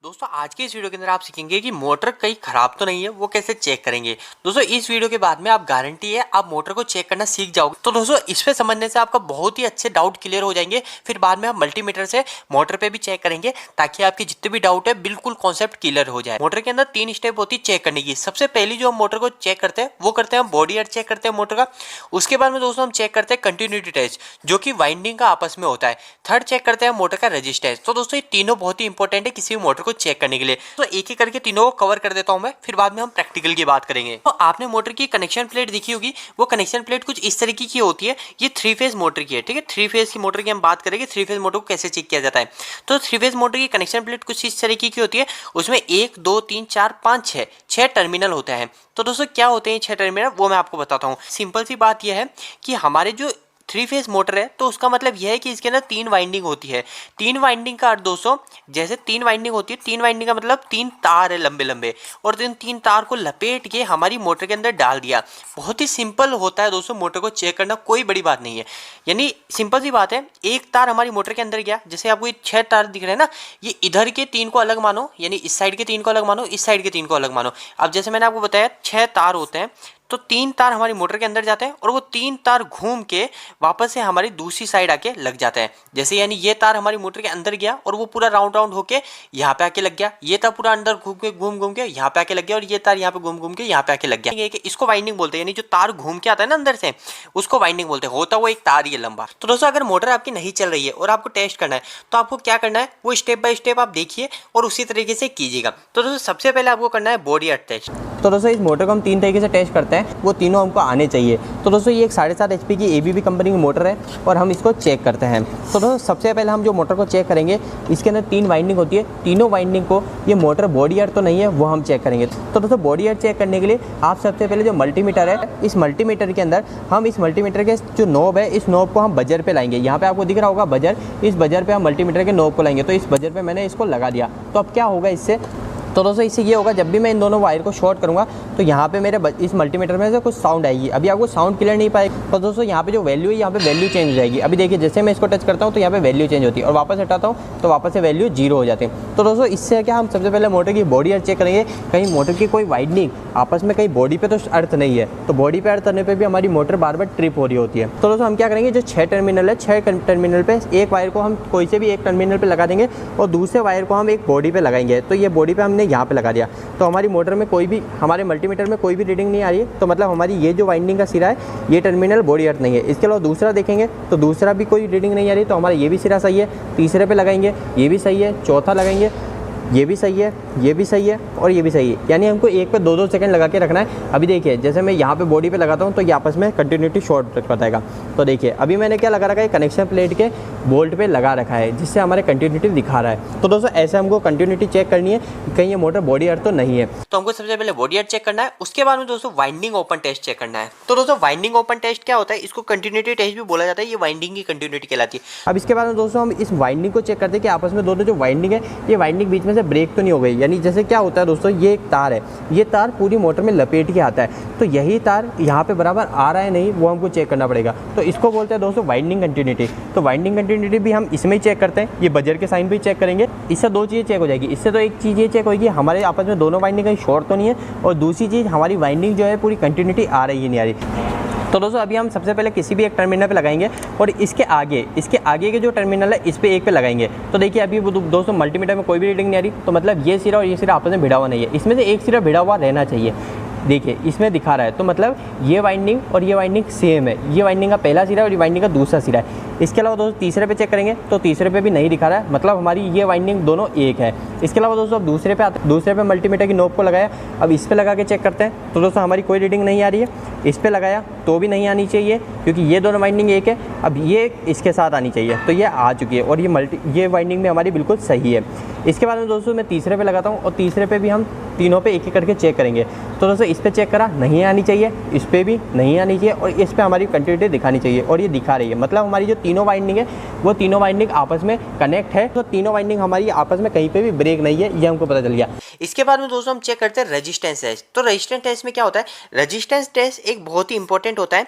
दोस्तों आज के इस वीडियो के अंदर आप सीखेंगे कि मोटर कहीं खराब तो नहीं है, वो कैसे चेक करेंगे। दोस्तों इस वीडियो के बाद में आप गारंटी है आप मोटर को चेक करना सीख जाओगे। तो दोस्तों इस पे समझने से आपका बहुत ही अच्छे डाउट क्लियर हो जाएंगे। फिर बाद में आप मल्टीमीटर से मोटर पे भी चेक करेंगे ताकि आपके जितने भी डाउट है बिल्कुल कॉन्सेप्ट क्लियर हो जाए। मोटर के अंदर 3 स्टेप होती है चेक करने की। सबसे पहली जो हम मोटर को चेक करते हैं वो करते हैं हम बॉडी एयर चेक करते हैं मोटर का। उसके बाद में दोस्तों हम चेक करते हैं कंटिन्यूटी टेस्ट जो कि वाइंडिंग का आपस में होता है। थर्ड चेक करते हैं मोटर का रेजिस्टेंस। तो दोस्तों ये तीनों बहुत ही इंपॉर्टेंट है किसी भी मोटर को चेक करने के लिए। तो एक एक करके तीनों को कवर कर देता हूं मैं, फिर बाद में हम प्रैक्टिकल की बात करेंगे। तो आपने मोटर की कनेक्शन प्लेट देखी होगी, वो कनेक्शन प्लेट कुछ इस तरीके की होती है। ये 3 फेज मोटर की है, ठीक है। 3 फेज की मोटर की हम बात करेंगे, 3 फेज मोटर को कैसे चेक किया जाता है। तो 3 फेज मोटर की कनेक्शन प्लेट कुछ इस तरीके की होती है। उसमें 1 2 3 4 5 6 टर्मिनल होते हैं। तो दोस्तों क्या होते हैं 6 टर्मिनल, वो मैं आपको बताता हूँ। सिंपल सी बात यह है कि हमारे जो 3 फेज मोटर है तो उसका मतलब यह है कि इसके अंदर 3 वाइंडिंग होती है। 3 वाइंडिंग का अर्थ दोस्तों, जैसे 3 वाइंडिंग होती है, 3 वाइंडिंग का मतलब 3 तार है लंबे लंबे, और इन 3 तार को लपेट के हमारी मोटर के अंदर डाल दिया। बहुत ही सिंपल होता है दोस्तों मोटर को चेक करना, कोई बड़ी बात नहीं है। यानी सिंपल सी बात है, एक तार हमारी मोटर के अंदर गया, जैसे आपको ये 6 तार दिख रहे हैं ना, ये इधर के 3 को अलग मानो, यानी इस साइड के 3 को अलग मानो, इस साइड के 3 को अलग मानो। अब जैसे मैंने आपको बताया 6 तार होते हैं, तो 3 तार हमारी मोटर के अंदर जाते हैं और वो 3 तार घूम के वापस से हमारी दूसरी साइड आके लग जाते हैं। जैसे यानी ये तार हमारी मोटर के अंदर गया और वो पूरा राउंड राउंड होके यहाँ पे आके लग गया, ये तार पूरा अंदर घूम के यहाँ पे आके लग गया, और ये तार यहाँ पे घूम के यहाँ पे आके लग गया। इसको वाइंडिंग बोलते हैं, यानी जो तार घूम के आता है ना अंदर से, उसको वाइंडिंग बोलते हैं। होता वो एक तार ही है लंबा। तो दोस्तों अगर मोटर आपकी नहीं चल रही है और आपको टेस्ट करना है तो आपको क्या करना है, वो स्टेप बाय स्टेप आप देखिए और उसी तरीके से कीजिएगा। तो दोस्तों सबसे पहले आपको करना है बॉडी एयर टेस्ट। तो दोस्तों इस मोटर को हम 3 तरीके से टेस्ट करते हैं, वो तीनों हमको आने चाहिए। तो दोस्तों ये एक 7.5 HP की ABB कंपनी की मोटर है और हम इसको चेक करते हैं। तो दोस्तों सबसे पहले हम जो मोटर को चेक करेंगे, इसके अंदर 3 वाइंडिंग होती है। तीनों वाइंडिंग को ये मोटर बॉडी एयर तो नहीं है वो हम चेक करेंगे। तो दोस्तों बॉडी एयर चेक करने के लिए आप सबसे पहले जो मल्टीमीटर है, इस मल्टीमीटर के अंदर हम इस मल्टीमीटर के जो नॉब है, इस नॉब को हम बजर पे लाएंगे। यहाँ पे आपको दिख रहा होगा बजर, इस बजर पे हम मल्टीमीटर के नॉब को लाएंगे। तो इस बजर पे मैंने इसको लगा दिया। तो अब क्या होगा इससे, तो दोस्तों इससे ये होगा, जब भी मैं इन दोनों वायर को शॉर्ट करूंगा तो यहाँ पे मेरे इस मल्टीमीटर में से कुछ साउंड आएगी। अभी आपको साउंड क्लियर नहीं पाएगा। तो दोस्तों यहाँ पे जो वैल्यू है, यहाँ पे वैल्यू चेंज हो जाएगी। अभी देखिए जैसे मैं इसको टच करता हूँ तो यहाँ पे वैल्यू चेंज होती है, और वापस हटाता हूँ तो वापस से वैल्यू 0 हो जाती है। तो दोस्तों इससे क्या, हम सबसे पहले मोटर की बॉडी अर्थ चेक करेंगे, कहीं मोटर की कोई वाइंडिंग आपस में कहीं बॉडी पे तो अर्थ नहीं है। तो बॉडी पे अर्थ करने पर भी हमारी मोटर बार बार ट्रिप हो रही होती है। तो दोस्तों हम क्या करेंगे, जो 6 टर्मिनल है, 6 टर्मिनल पे एक वायर को हम कोई से भी एक टर्मिनल पे लगा देंगे और दूसरे वायर को हम एक बॉडी पे लगाएंगे। तो ये बॉडी पे हमने यहाँ पे लगा दिया, तो हमारी मोटर में कोई भी, हमारे मल्टीमीटर में कोई भी रीडिंग नहीं आ रही है। तो मतलब हमारी ये जो वाइंडिंग का सिरा है, ये टर्मिनल बॉडी अर्थ नहीं है। इसके अलावा दूसरा देखेंगे तो दूसरा भी कोई रीडिंग नहीं आ रही, तो हमारा ये भी सिरा सही है। तीसरे पे लगाएंगे, ये भी सही है। चौथा लगाएंगे, ये भी सही है, ये भी सही है और ये भी सही है। यानी हमको एक पे 2-2 सेकंड लगा के रखना है। अभी देखिए जैसे मैं यहाँ पे बॉडी पे लगाता हूँ तो ये आपस में कंटिन्यूटी शॉर्ट बताएगा। तो देखिए अभी मैंने क्या लगा रखा है, कनेक्शन प्लेट के बोल्ट पे लगा रखा है, जिससे हमारे कंटिन्यूटी दिखा रहा है। तो दोस्तों ऐसे हमको कंटिन्यूटी चेक करनी है, कहीं ये मोटर बॉडी अर्थ तो नहीं है। तो हमको सबसे पहले बॉडी अर्थ चेक करना है, उसके बाद में दोस्तों वाइंडिंग ओपन टेस्ट चेक करना है। तो दोस्तों वाइंडिंग ओपन टेस्ट क्या होता है, इसको कंटिन्यूटी टेस्ट भी बोला जाता है। ये वाइंडिंग की कंटिन्यूटी कहलाती है। अब इसके बाद में दोस्तों हम इस वाइंडिंग को चेक करते हैं कि आपस में दोनों जो वाइंडिंग है, ये वाइंडिंग बीच में से ब्रेक तो नहीं हो गई। यानी जैसे क्या होता है दोस्तों, ये एक तार है, ये तार पूरी मोटर में लपेट के आता है, तो यही तार यहाँ पे बराबर आ रहा है नहीं, वो हमको चेक करना पड़ेगा। तो इसको बोलते हैं दोस्तों वाइंडिंग कंटिन्यूटी। तो वाइंडिंग कंटिन्यूटी भी हम इसमें ही चेक करते हैं, ये बजर के साइन पे चेक करेंगे। इससे 2 चीज़ें चेक हो जाएगी। इससे तो एक चीज़ ये चेक होगी हमारे आपस में दोनों वाइंडिंग कहीं शॉर्ट तो नहीं है, और दूसरी चीज़ हमारी वाइंडिंग जो है पूरी कंटिन्यूटी आ रही है नहीं आ रही। तो दोस्तों अभी हम सबसे पहले किसी भी एक टर्मिनल पे लगाएंगे और इसके आगे के जो टर्मिनल है इस पे एक पे लगाएंगे। तो देखिए अभी दोस्तों मल्टीमीटर में कोई भी रीडिंग नहीं आ रही, तो मतलब ये सिरा और ये सिरा आपस में भिड़ा हुआ नहीं है। इसमें से एक सिरा भिड़ा हुआ रहना चाहिए। देखिए इसमें दिखा रहा है, तो मतलब ये वाइंडिंग और ये वाइंडिंग सेम है। ये वाइंडिंग का पहला सिरा और ये वाइंडिंग का दूसरा सिरा है। इसके अलावा दोस्तों तीसरे पे चेक करेंगे तो तीसरे पे भी नहीं दिखा रहा है, मतलब हमारी ये वाइंडिंग दोनों एक है। इसके अलावा दोस्तों अब दूसरे पे आते हैं, दूसरे पे मल्टीमीटर की नोब को लगाया, अब इस पे लगा के चेक करते हैं। तो दोस्तों हमारी कोई रीडिंग नहीं आ रही है। इस पे लगाया तो भी नहीं आनी चाहिए, क्योंकि ये दोनों वाइंडिंग एक है। अब ये इसके साथ आनी चाहिए, तो ये आ चुकी है और ये वाइंडिंग में हमारी बिल्कुल सही है। इसके बाद में दोस्तों मैं तीसरे पे लगाता हूँ और तीसरे पे भी हम तीनों पे एक एक करके चेक करेंगे। तो दोस्तों इस पे चेक करा, नहीं आनी चाहिए, इस पे भी नहीं आनी चाहिए, और इस पे हमारी कंटिन्यूटी दिखानी चाहिए, और ये दिखा रही है। मतलब हमारी जो तीनों वाइंडिंग है वो तीनों वाइंडिंग आपस में कनेक्ट है। तो तीनों वाइंडिंग हमारी आपस में कहीं पे भी ब्रेक फेक नहीं है, ये हमको पता चल गया। इसके बाद में दोस्तों हम चेक करते हैं रेजिस्टेंस टेस्ट। तो रेजिस्टेंस टेस्ट में क्या होता है, रेजिस्टेंस टेस्ट एक बहुत ही इंपॉर्टेंट होता है।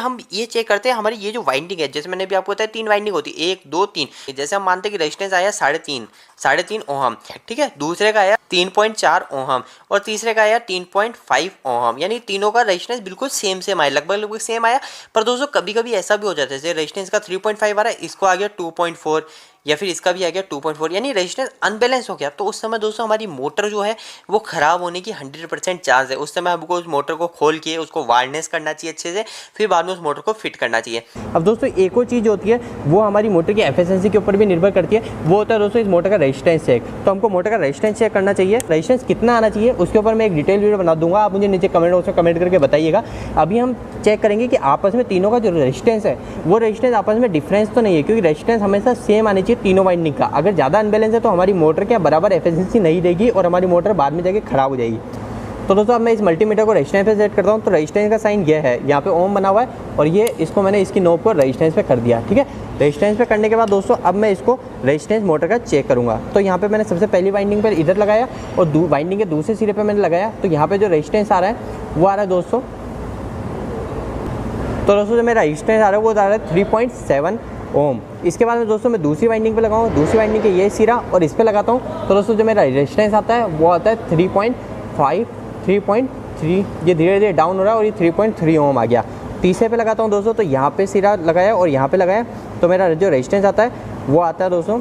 हम ये चेक करते हैं हमारी ये जो वाइंडिंग है, जैसे मैंने भी आपको बताया 3 वाइंडिंग होती है, 1 2 3। जैसे हम मानते हैं कि रेजिस्टेंस आया 3.5 ओहम, ठीक है, दूसरे का आया 3.4 ओहम और तीसरे का आया 3.5 ओहम, यानी तीनों का रेजिस्टेंस बिल्कुल सेम आया, लगभग सेम आया। पर दोस्तों कभी कभी ऐसा भी हो जाता है, जैसे रेजिस्टेंस का 3.5 आ रहा है, इसको आ गया 2.4 या फिर इसका भी आ गया 2.4, यानी रेजिस्टेंस अनबैलेंस हो गया। तो उस समय दोस्तों हमारी मोटर जो है वो ख़राब होने की 100% चांस है। उस समय हमको उस मोटर को खोल के उसको वायरनेस करना चाहिए अच्छे से, फिर बाद में उस मोटर को फिट करना चाहिए। अब दोस्तों एक और चीज़ होती है, वो हमारी मोटर की एफिशिएंसी के ऊपर भी निर्भर करती है, वो होता है दोस्तों इस मोटर का रेजिस्टेंस चेक। तो हमको मोटर का रेजिस्टेंस चेक करना चाहिए, रेजिस्टेंस कितना आना चाहिए उसके ऊपर मैं एक डिटेल वीडियो बना दूंगा, आप मुझे नीचे कमेंट बॉक्स में कमेंट करके बताइएगा। अभी हम चेक करेंगे कि आपस में तीनों का जो रेजिस्टेंस है वो रेजिस्टेंस आपस में डिफरेंस तो नहीं है, क्योंकि रेजिस्टेंस हमेशा सेम आनी चाहिए तीनों वाइंडिंग का। अगर ज़्यादा अनबैलेंस है तो हमारी मोटर क्या बराबर एफिशिएंसी नहीं देगी और हमारी मोटर बाद में जाके खराब हो जाएगी। तो दोस्तों अब मैं इस मल्टीमीटर को रेजिस्टेंस पे सेट करता हूँ। तो रेजिस्टेंस का साइन ये है, यहाँ पे ओम बना हुआ है और ये इसको मैंने इसकी नोब को रेजिस्टेंस पे कर दिया, ठीक है। रेजिस्टेंस पे करने के बाद दोस्तों अब मैं इसको रेजिस्टेंस मोटर का चेक करूँगा। तो यहाँ पे मैंने सबसे पहली वाइंडिंग पर इधर लगाया और वाइंडिंग के दूसरे सिरे पर मैंने लगाया। तो यहाँ पर जो रेजिस्टेंस आ रहा है वो आ रहा है दोस्तों, तो दोस्तों जो मेरा रेजिस्टेंस आ रहा है वो आ रहा है 3.7 ओम। इसके बाद में दोस्तों मैं दूसरी वाइंडिंग पे लगाऊँ, दूसरी वाइंडिंग के ये सिरा और इस पे लगाता हूँ। तो दोस्तों जो मेरा रेजिस्टेंस आता है वो आता है 3.5, 3.3, ये धीरे धीरे डाउन हो रहा है और ये 3.3 ओम आ गया। तीसरे पे लगाता हूँ दोस्तों, तो यहाँ पे सिरा लगाया और यहाँ पे लगाया, तो मेरा जो रेजिस्टेंस आता है वो आता है दोस्तों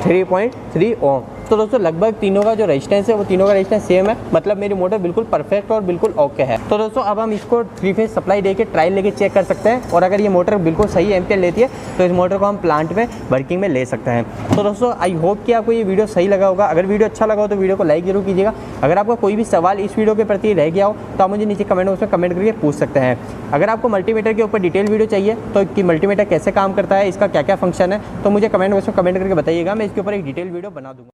3.3 ओम। तो दोस्तों लगभग तीनों का जो रेजिस्टेंस है वो तीनों का रेजिस्टेंस सेम है, मतलब मेरी मोटर बिल्कुल परफेक्ट और बिल्कुल ओके है। तो दोस्तों अब हम इसको 3 फेज सप्लाई देके ट्रायल लेके चेक कर सकते हैं, और अगर ये मोटर बिल्कुल सही एम्पियर लेती है तो इस मोटर को हम प्लांट में वर्किंग में ले सकते हैं। तो दोस्तों आई होप कि आपको ये वीडियो सही लगा होगा। अगर वीडियो अच्छा लगा हो तो वीडियो को लाइक जरूर कीजिएगा। अगर आपका कोई भी सवाल इस वीडियो के प्रति रह गया हो तो आप मुझे नीचे कमेंट बॉक्स में कमेंट करके पूछ सकते हैं। अगर आपको मल्टीमीटर के ऊपर डिटेल वीडियो चाहिए तो कि मल्टीमीटर कैसे काम करता है, इसका क्या क्या फंक्शन है, तो मुझे कमेंट बॉक्स में कमेंट करके बताइएगा, मैं इसके ऊपर एक डिटेल वीडियो बना दूँगा।